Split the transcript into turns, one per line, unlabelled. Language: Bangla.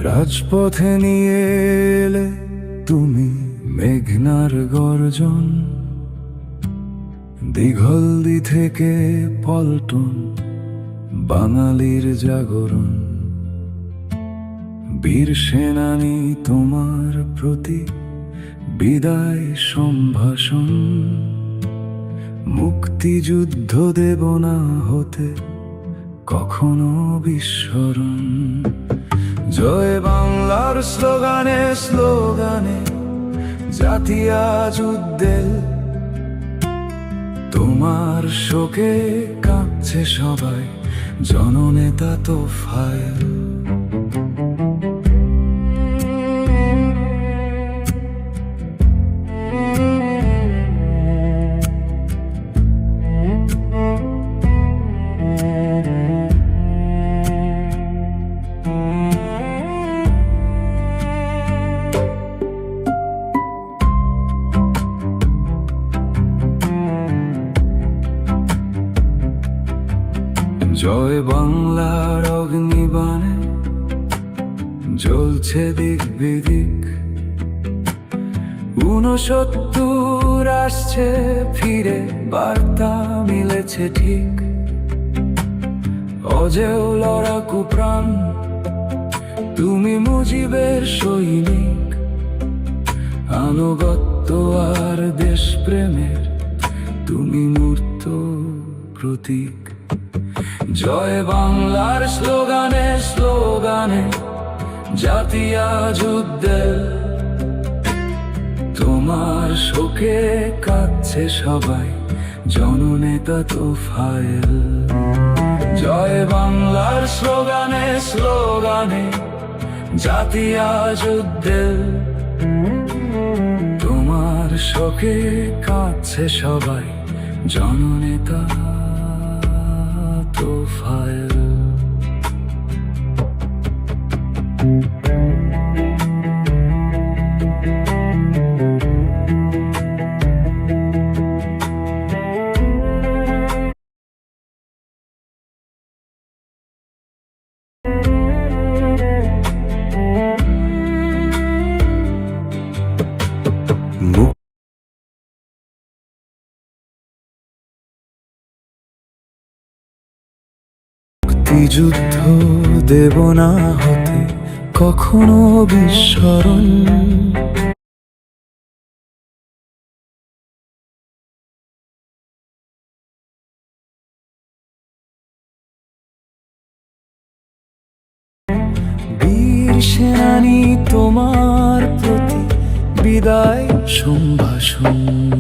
রাজপথে নিয়ে এলে তুমি মেঘনার গর্জন, দীঘলদি থেকে পল্টন বাঙালির জাগরণ। বীর সেনানী তোমার প্রতি বিদায় সম্ভাষণ, মুক্তিযুদ্ধ দেব না হতে কখনো বিস্মরণ। জয় বাংলার স্লোগানে স্লোগানে জাতি আজ উদ্বেল, তোমার শোকে কাঁপছে সবাই জননেতা তোফায়েল। জয় বাংলার অগ্নিবাণে জ্বলছে দিক বিদিক, 69 আসছে ফিরে, বার্তা মিলেছে ঠিক। অজেয় লড়াকু প্রাণ তুমি মুজিবের সৈনিক, আনুগত্য আর দেশপ্রেমের তুমি মূর্ত প্রতীক। জয় বাংলার স্লোগানে স্লোগানে জাতি আজ উদ্বেল, তোমার শোকে কাঁদছে সবাই জননেতা তোফায়েল। জয় বাংলার স্লোগানে স্লোগানে জাতি আজ উদ্বেল, তোমার শোকে কাঁদছে সবাই জননেতা তোফায়েল। মুক্তিযুদ্ধ দেব না হতে কখনো বিস্মরণ, বীর সেনানী তোমার প্রতি বিদায় সম্ভাষণ।